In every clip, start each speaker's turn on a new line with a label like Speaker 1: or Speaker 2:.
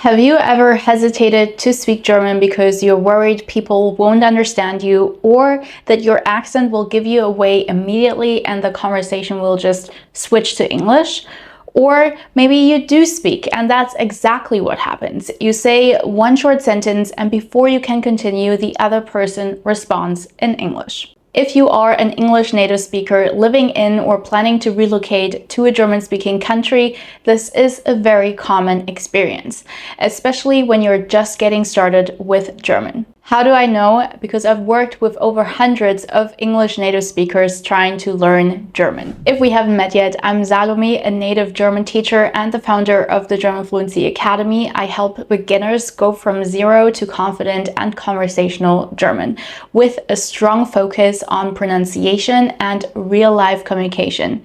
Speaker 1: Have you ever hesitated to speak German because you're worried people won't understand you or that your accent will give you away immediately and the conversation will just switch to English? Or maybe you do speak and that's exactly what happens. You say one short sentence and before you can continue, the other person responds in English. If you are an English native speaker living in or planning to relocate to a German-speaking country, this is a very common experience, especially when you're just getting started with German. How do I know? Because I've worked with over hundreds of English native speakers trying to learn German. If we haven't met yet, I'm Salome, a native German teacher and the founder of the German Fluency Academy. I help beginners go from zero to confident and conversational German with a strong focus on pronunciation and real-life communication.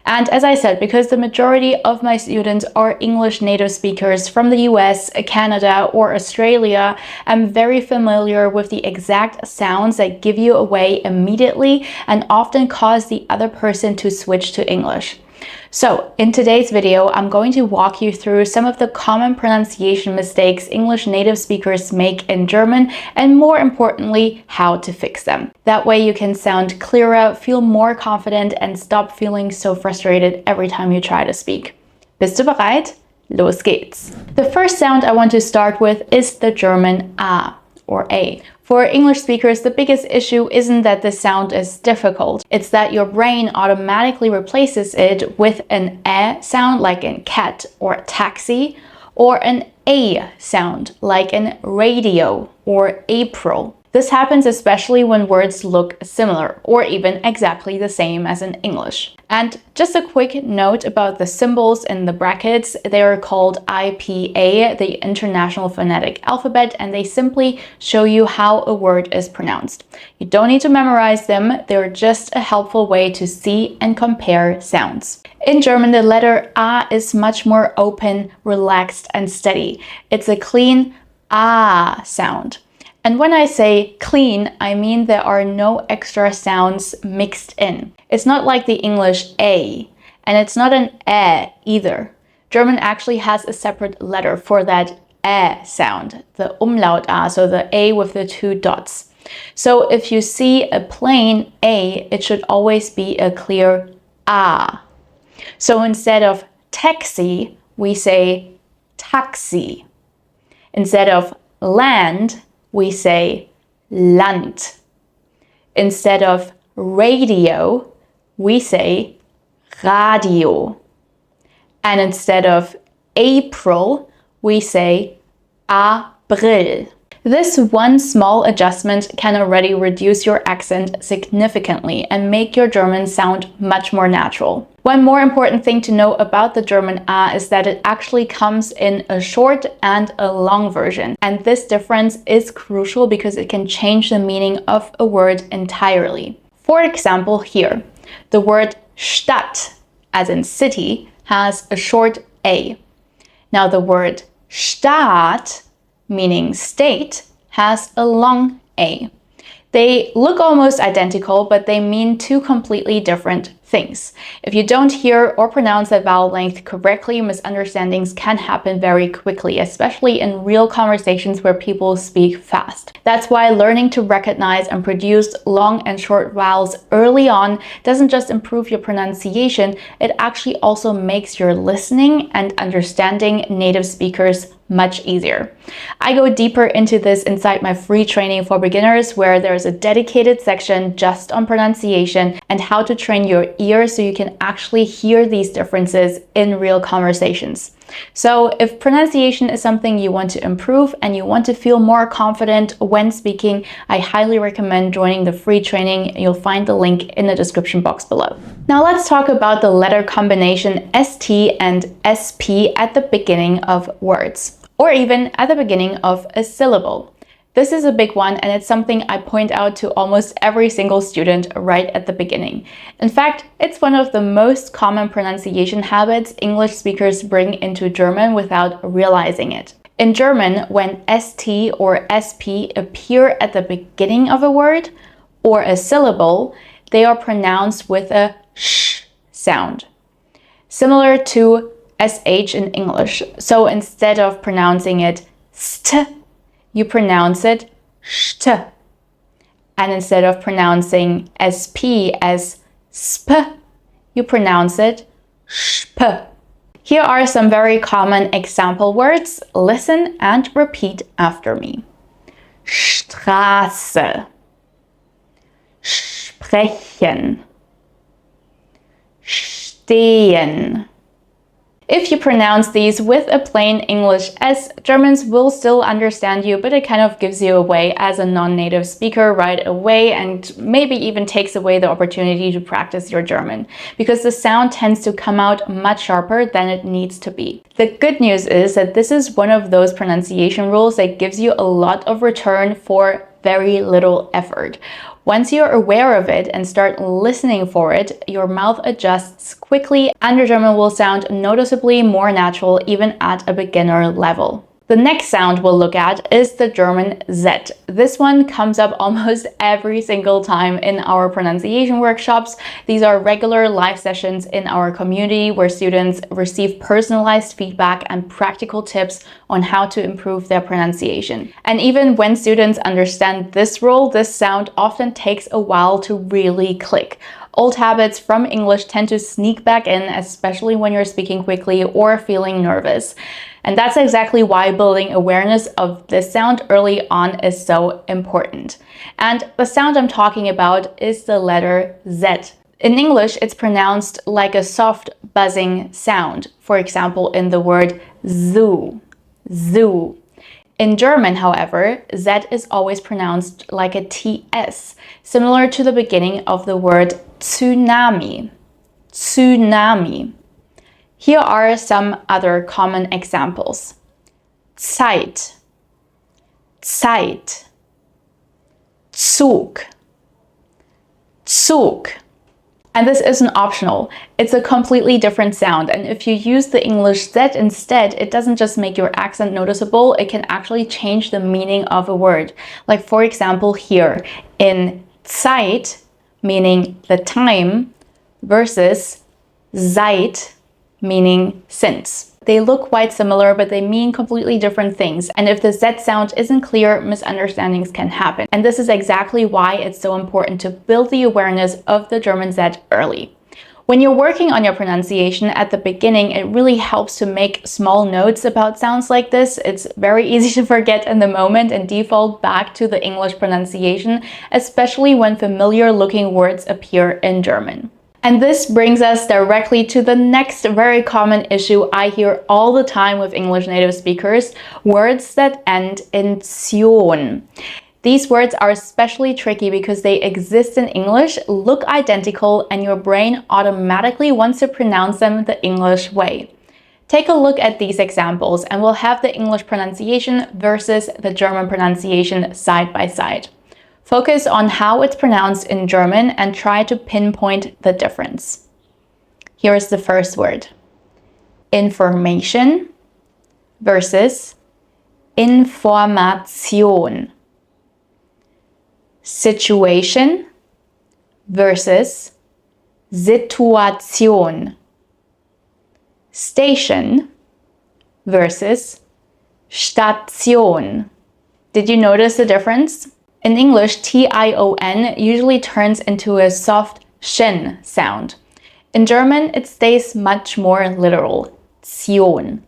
Speaker 1: And as I said, because the majority of my students are English native speakers from the US, Canada, or Australia, I'm very familiar with the exact sounds that give you away immediately and often cause the other person to switch to English. So in today's video, I'm going to walk you through some of the common pronunciation mistakes English native speakers make in German and more importantly, how to fix them. That way you can sound clearer, feel more confident and stop feeling so frustrated every time you try to speak. Bist du bereit? Los geht's! The first sound I want to start with is the German A or A. For English speakers, the biggest issue isn't that the sound is difficult. It's that your brain automatically replaces it with an E sound like in cat or taxi, or an A sound like in radio or April. This happens especially when words look similar or even exactly the same as in English. And just a quick note about the symbols in the brackets. They are called IPA, the International Phonetic Alphabet, and they simply show you how a word is pronounced. You don't need to memorize them. They're just a helpful way to see and compare sounds. In German, the letter A is much more open, relaxed, and steady. It's a clean A sound. And when I say clean, I mean there are no extra sounds mixed in. It's not like the English A, and it's not an E either. German actually has a separate letter for that E sound, the umlaut A, so the A with the two dots. So if you see a plain A, it should always be a clear A. So instead of taxi, we say taxi. Instead of land, we say Land. Instead of radio, we say radio. And instead of April, we say April. This one small adjustment can already reduce your accent significantly and make your German sound much more natural. One more important thing to know about the German A is that it actually comes in a short and a long version. And this difference is crucial because it can change the meaning of a word entirely. For example, here, the word Stadt, as in city, has a short A. Now the word Staat, meaning state, has a long A. They look almost identical, but they mean two completely different things. If you don't hear or pronounce that vowel length correctly, misunderstandings can happen very quickly, especially in real conversations where people speak fast. That's why learning to recognize and produce long and short vowels early on doesn't just improve your pronunciation, it actually also makes your listening and understanding native speakers much easier. I go deeper into this inside my free training for beginners, where there's a dedicated section just on pronunciation and how to train your ears so you can actually hear these differences in real conversations. So if pronunciation is something you want to improve and you want to feel more confident when speaking, I highly recommend joining the free training. You'll find the link in the description box below. Now let's talk about the letter combination ST and SP at the beginning of words, or even at the beginning of a syllable. This is a big one, and it's something I point out to almost every single student right at the beginning. In fact, it's one of the most common pronunciation habits English speakers bring into German without realizing it. In German, when ST or SP appear at the beginning of a word or a syllable, they are pronounced with a sh sound. Similar to sh in English. So instead of pronouncing it st, you pronounce it st. And instead of pronouncing sp as sp, you pronounce it sp. Here are some very common example words. Listen and repeat after me. Straße, sprechen, stehen. If you pronounce these with a plain English S, Germans will still understand you, but it kind of gives you away as a non-native speaker right away and maybe even takes away the opportunity to practice your German because the sound tends to come out much sharper than it needs to be. The good news is that this is one of those pronunciation rules that gives you a lot of return for very little effort. Once you're aware of it and start listening for it, your mouth adjusts quickly and your German will sound noticeably more natural even at a beginner level. The next sound we'll look at is the German Z. This one comes up almost every single time in our pronunciation workshops. These are regular live sessions in our community where students receive personalized feedback and practical tips on how to improve their pronunciation. And even when students understand this rule, this sound often takes a while to really click. Old habits from English tend to sneak back in, especially when you're speaking quickly or feeling nervous. And that's exactly why building awareness of this sound early on is so important. And the sound I'm talking about is the letter Z. In English, it's pronounced like a soft buzzing sound. For example, in the word zoo, zoo. In German, however, Z is always pronounced like a TS, similar to the beginning of the word tsunami, tsunami. Here are some other common examples. Zeit, Zeit, Zug, Zug. And this isn't optional. It's a completely different sound. And if you use the English Z instead, it doesn't just make your accent noticeable, it can actually change the meaning of a word. Like for example here, in Zeit, meaning the time, versus seit, meaning since. They look quite similar, but they mean completely different things. And if the Z sound isn't clear, misunderstandings can happen. And this is exactly why it's so important to build the awareness of the German Z early. When you're working on your pronunciation at the beginning, it really helps to make small notes about sounds like this. It's very easy to forget in the moment and default back to the English pronunciation, especially when familiar looking words appear in German. And this brings us directly to the next very common issue I hear all the time with English native speakers, words that end in tion. These words are especially tricky because they exist in English, look identical, and your brain automatically wants to pronounce them the English way. Take a look at these examples and we'll have the English pronunciation versus the German pronunciation side by side. Focus on how it's pronounced in German and try to pinpoint the difference. Here is the first word. Information versus Information. Situation versus Situation. Station versus Station. Did you notice the difference? In English, tion usually turns into a soft shin sound. In German, it stays much more literal, tion.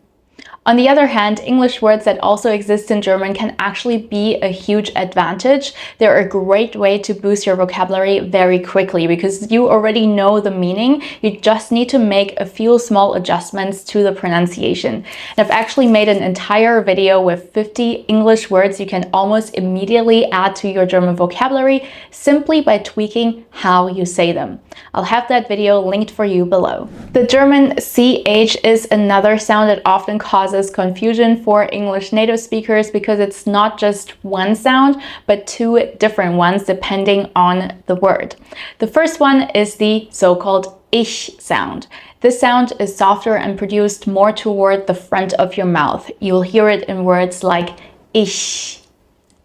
Speaker 1: On the other hand, English words that also exist in German can actually be a huge advantage. They're a great way to boost your vocabulary very quickly because you already know the meaning. You just need to make a few small adjustments to the pronunciation. And I've actually made an entire video with 50 English words you can almost immediately add to your German vocabulary simply by tweaking how you say them. I'll have that video linked for you below. The German CH is another sound that often causes confusion for English native speakers because it's not just one sound, but two different ones depending on the word. The first one is the so-called ich sound. This sound is softer and produced more toward the front of your mouth. You'll hear it in words like ich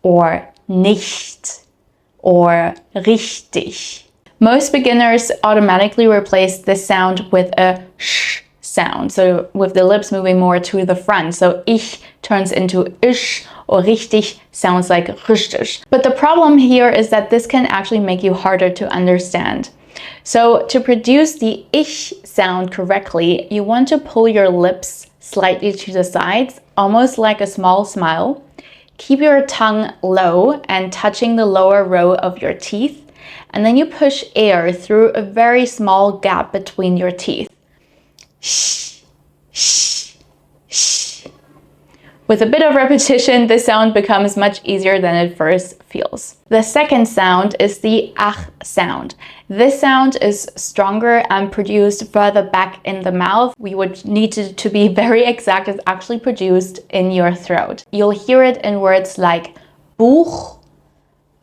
Speaker 1: or nicht or richtig. Most beginners automatically replace this sound with a sh sound, so with the lips moving more to the front. So ich turns into ish, or richtig sounds like richtig. But the problem here is that this can actually make you harder to understand. So to produce the ich sound correctly, you want to pull your lips slightly to the sides, almost like a small smile. Keep your tongue low and touching the lower row of your teeth, and then you push air through a very small gap between your teeth. Shh, shh, shh. With a bit of repetition, this sound becomes much easier than it first feels. The second sound is the ach sound. This sound is stronger and produced further back in the mouth. We would need it to be very exact. It's actually produced in your throat. You'll hear it in words like Buch,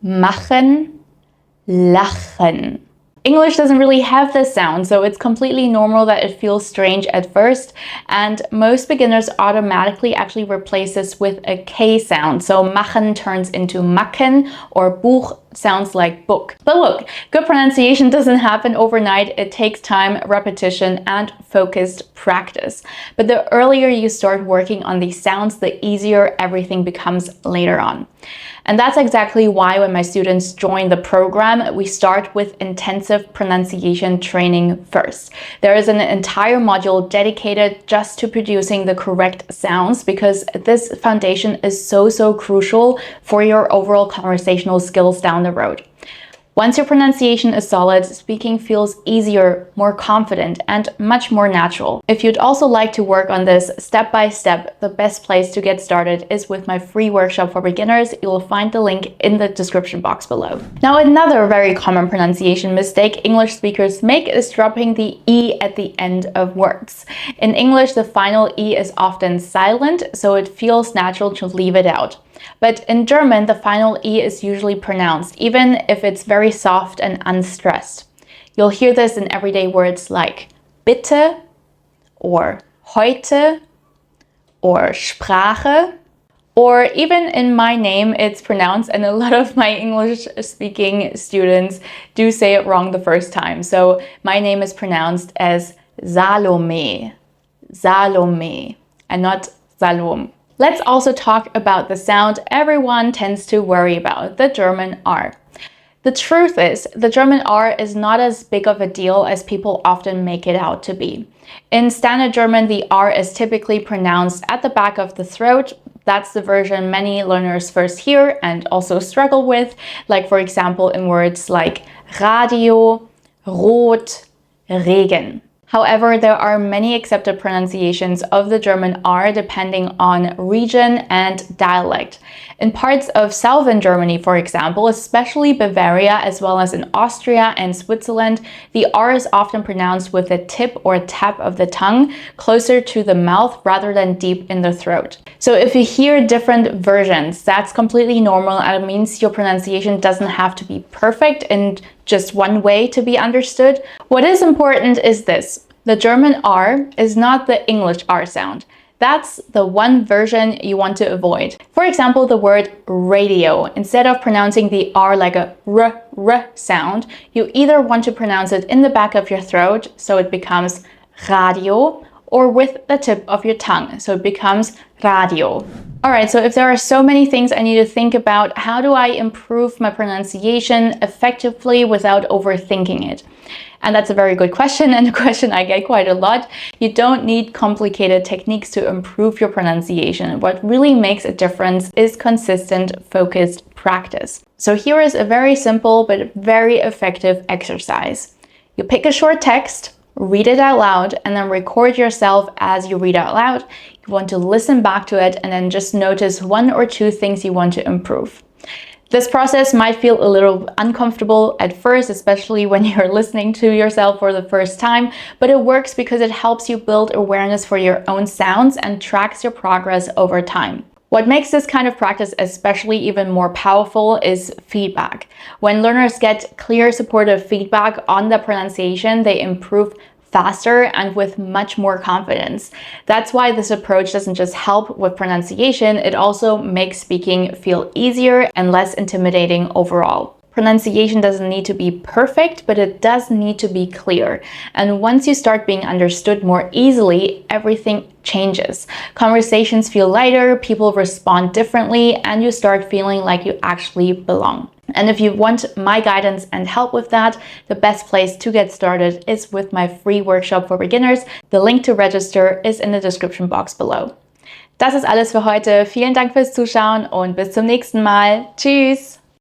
Speaker 1: machen, lachen. English doesn't really have this sound, so it's completely normal that it feels strange at first, and most beginners automatically actually replace this with a K sound. So machen turns into machen, or Buch sounds like book. But look, good pronunciation doesn't happen overnight. It takes time, repetition, and focused practice. But the earlier you start working on these sounds, the easier everything becomes later on. And that's exactly why when my students join the program, we start with intensive pronunciation training first. There is an entire module dedicated just to producing the correct sounds, because this foundation is so crucial for your overall conversational skills down the road. Once your pronunciation is solid, speaking feels easier, more confident, and much more natural. If you'd also like to work on this step by step, the best place to get started is with my free workshop for beginners. You'll find the link in the description box below. Now, another very common pronunciation mistake English speakers make is dropping the E at the end of words. In English, the final E is often silent, so it feels natural to leave it out. But in German, the final E is usually pronounced, even if it's very soft and unstressed. You'll hear this in everyday words like bitte, or heute, or Sprache, or even in my name, it's pronounced, and a lot of my English-speaking students do say it wrong the first time. So my name is pronounced as Salome, Salome, and not Salom. Let's also talk about the sound everyone tends to worry about, the German R. The truth is, the German R is not as big of a deal as people often make it out to be. In Standard German, the R is typically pronounced at the back of the throat. That's the version many learners first hear and also struggle with, like for example in words like Radio, Rot, Regen. However, there are many accepted pronunciations of the German R depending on region and dialect. In parts of southern Germany, for example, especially Bavaria, as well as in Austria and Switzerland, the R is often pronounced with a tip or tap of the tongue closer to the mouth rather than deep in the throat. So if you hear different versions, that's completely normal, and it means your pronunciation doesn't have to be perfect in just one way to be understood. What is important is this: the German R is not the English R sound. That's the one version you want to avoid. For example, the word radio. Instead of pronouncing the R like a r sound, you either want to pronounce it in the back of your throat, so it becomes radio, or with the tip of your tongue, so it becomes radio. Alright, so if there are so many things I need to think about, how do I improve my pronunciation effectively without overthinking it? And that's a very good question, and a question I get quite a lot. You don't need complicated techniques to improve your pronunciation. What really makes a difference is consistent, focused practice. So here is a very simple but very effective exercise. You pick a short text, read it out loud, and then record yourself as you read out loud. You want to listen back to it and then just notice one or two things you want to improve. This process might feel a little uncomfortable at first, especially when you're listening to yourself for the first time, but it works because it helps you build awareness for your own sounds and tracks your progress over time. What makes this kind of practice especially even more powerful is feedback. When learners get clear, supportive feedback on the pronunciation, they improve faster and with much more confidence. That's why this approach doesn't just help with pronunciation, it also makes speaking feel easier and less intimidating overall. Pronunciation doesn't need to be perfect, but it does need to be clear. And once you start being understood more easily, everything changes. Conversations feel lighter, people respond differently, and you start feeling like you actually belong. And if you want my guidance and help with that, the best place to get started is with my free workshop for beginners. The link to register is in the description box below. Das ist alles für heute. Vielen Dank fürs Zuschauen und bis zum nächsten Mal. Tschüss!